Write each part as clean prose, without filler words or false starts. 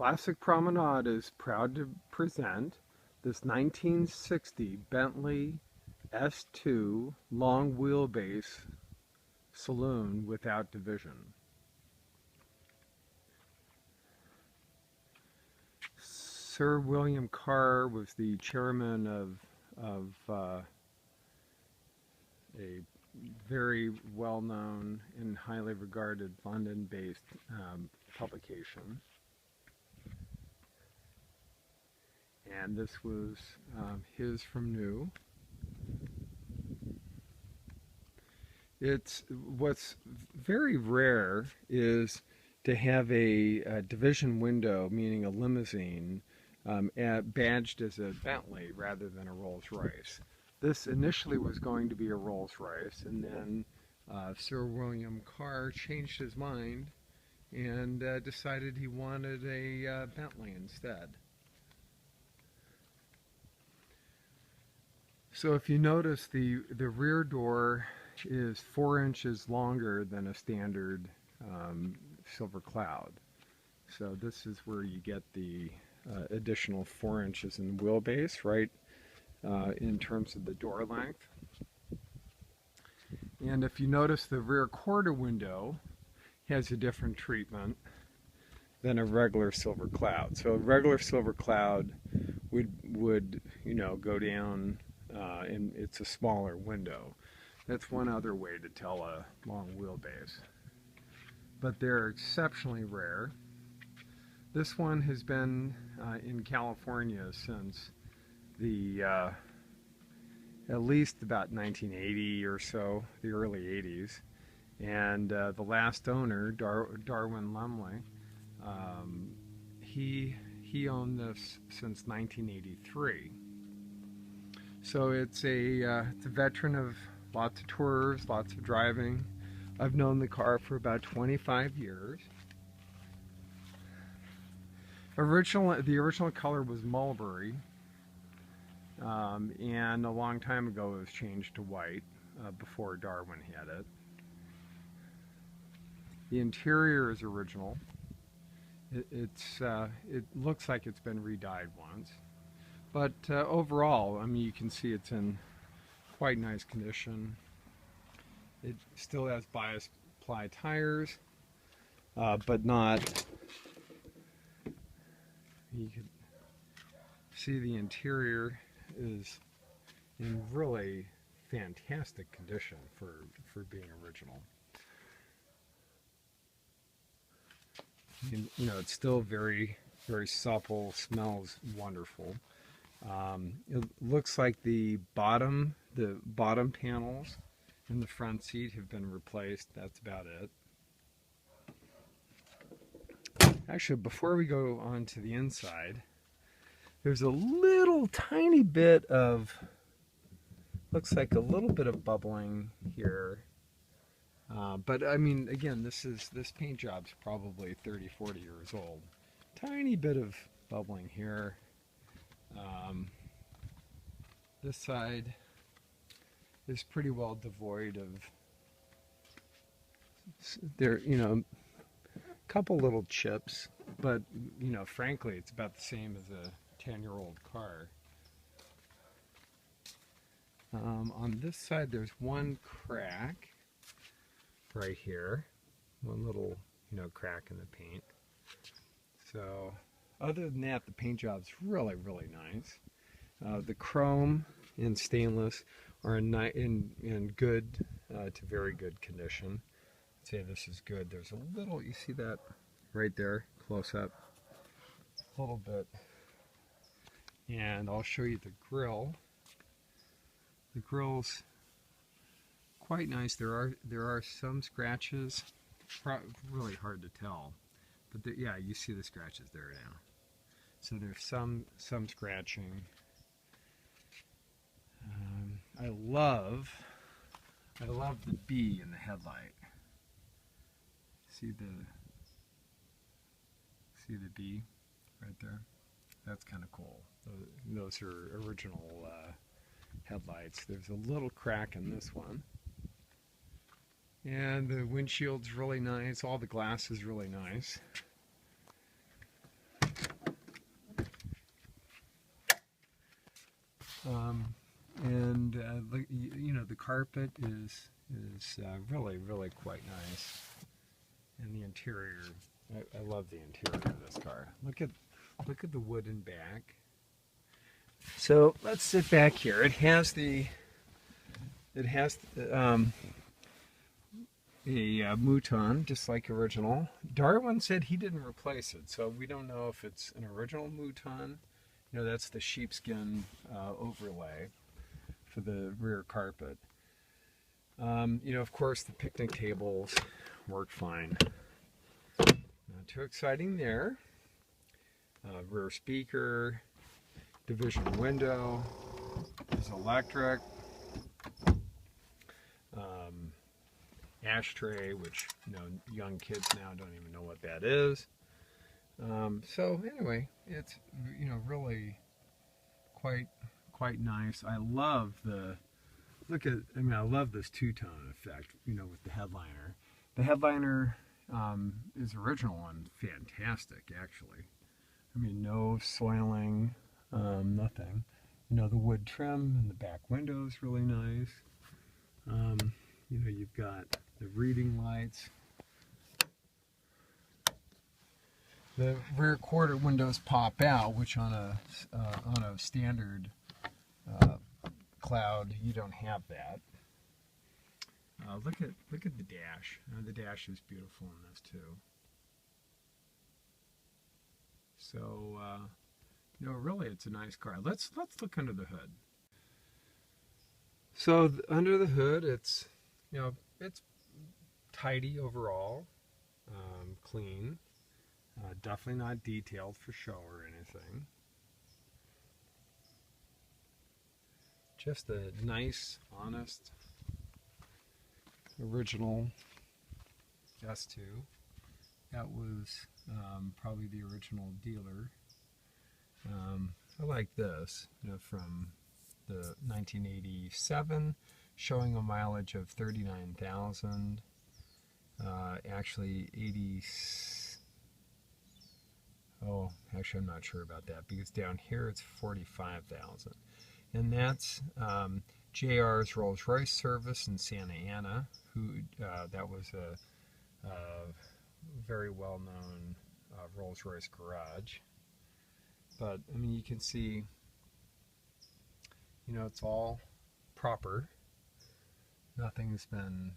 Classic Promenade is proud to present this 1960 Bentley S2 long wheelbase saloon without division. Sir William Carr was the chairman of a very well-known and highly regarded London-based publication. And this was his from new. What's very rare is to have a division window, meaning a limousine, badged as a Bentley rather than a Rolls-Royce. This initially was going to be a Rolls-Royce, and then Sir William Carr changed his mind and decided he wanted a Bentley instead. So if you notice, the rear door is 4 inches longer than a standard Silver Cloud. So this is where you get the additional 4 inches in wheelbase, right, in terms of the door length. And if you notice, the rear quarter window has a different treatment than a regular Silver Cloud. So a regular Silver Cloud would go down, and it's a smaller window. That's one other way to tell a long wheelbase. But they're exceptionally rare. This one has been in California since the at least about 1980 or so, the early 80s. And the last owner, Darwin Lumley, he owned this since 1983. So it's a veteran of lots of tours, lots of driving. I've known the car for about 25 years. The original color was mulberry, and a long time ago it was changed to white before Darwin had it. The interior is original. It looks like it's been re-dyed once, but overall, I mean, you can see it's in quite nice condition. It still has bias ply tires, but not. You can see the interior is in really fantastic condition for being original. And, it's still very, very supple, smells wonderful. It looks like the bottom panels in the front seat have been replaced. That's about it. Actually, before we go on to the inside, there's a little tiny bit of, looks like a little bit of bubbling here. But I mean, again, this paint job's probably 30, 40 years old. Tiny bit of bubbling here. This side is pretty well devoid of, a couple little chips, but frankly, it's about the same as a 10-year-old car. On this side, there's one crack right here, one little crack in the paint. So other than that, the paint job's really, really nice. The chrome and stainless are in good to very good condition. I'd say this is good. There's a little, you see that right there, close up, a little bit. And I'll show you the grille. The grille's quite nice. There are some scratches, really hard to tell, but yeah, you see the scratches there now. So there's some scratching. I love the B in the headlight. See the B right there? That's kind of cool. Those are original headlights. There's a little crack in this one. And the windshield's really nice. All the glass is really nice. You know, the carpet is really quite nice, and the interior. I love the interior of this car. Look at the wood in back. So let's sit back here. It has a mouton, just like original. Darwin said he didn't replace it, so we don't know if it's an original mouton. You know, that's the sheepskin overlay for the rear carpet. You know, of course, the picnic tables work fine. Not too exciting there. Rear speaker, division window, is electric. Ashtray, which, you know, young kids now don't even know what that is. So anyway, it's, you know, really quite nice. I love the I love this two-tone effect, you know, with the headliner. The headliner is original and fantastic, actually. I mean, no soiling, nothing. You know, the wood trim in the back window is really nice. You know, you've got the reading lights. The rear quarter windows pop out, which on a standard Cloud you don't have that. Look at the dash. The dash is beautiful in this too. So you know, really, it's a nice car. Let's look under the hood. So under the hood, it's, you know, it's tidy overall, clean. Definitely not detailed for show or anything. Just a nice, honest, original S2. That was probably the original dealer. I like this, you know, from the 1987, showing a mileage of 39,000. Actually 80. Oh, actually I'm not sure about that, because down here it's 45,000. And that's JR's Rolls-Royce service in Santa Ana, who that was a very well-known Rolls-Royce garage. But I mean, you can see, you know, it's all proper. Nothing's been,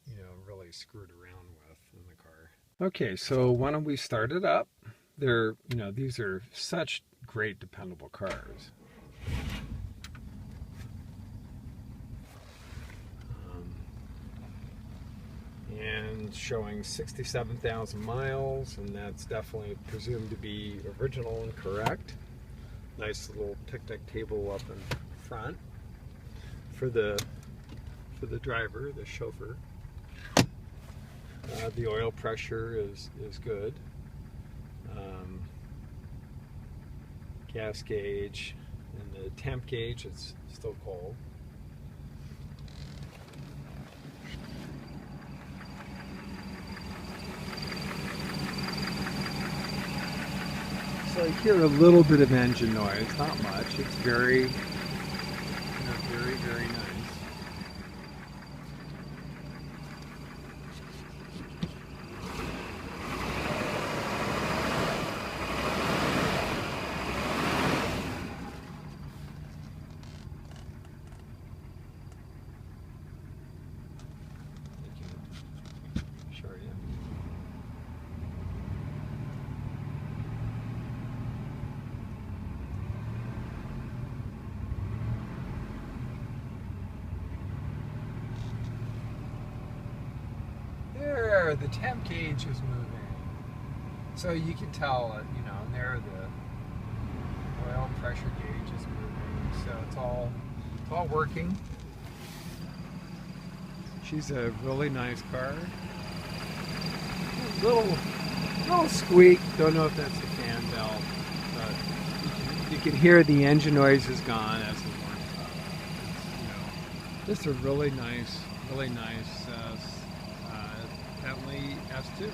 you know, really screwed around with in the car. Okay, so why don't we start it up? They're, you know, these are such great, dependable cars. And showing 67,000 miles, and that's definitely presumed to be original and correct. Nice little picnic table up in front for the driver, the chauffeur. The oil pressure is good. Gas gauge, and the temp gauge, it's still cold. So I hear a little bit of engine noise, not much. It's very, you know, very nice. The temp gauge is moving, so you can tell, you know, and there the oil pressure gauge is moving, so it's all working. She's a really nice car. Little squeak. Don't know if that's the fan belt, but you can hear the engine noise is gone as it warms up. You know, just a really nice Bentley S2.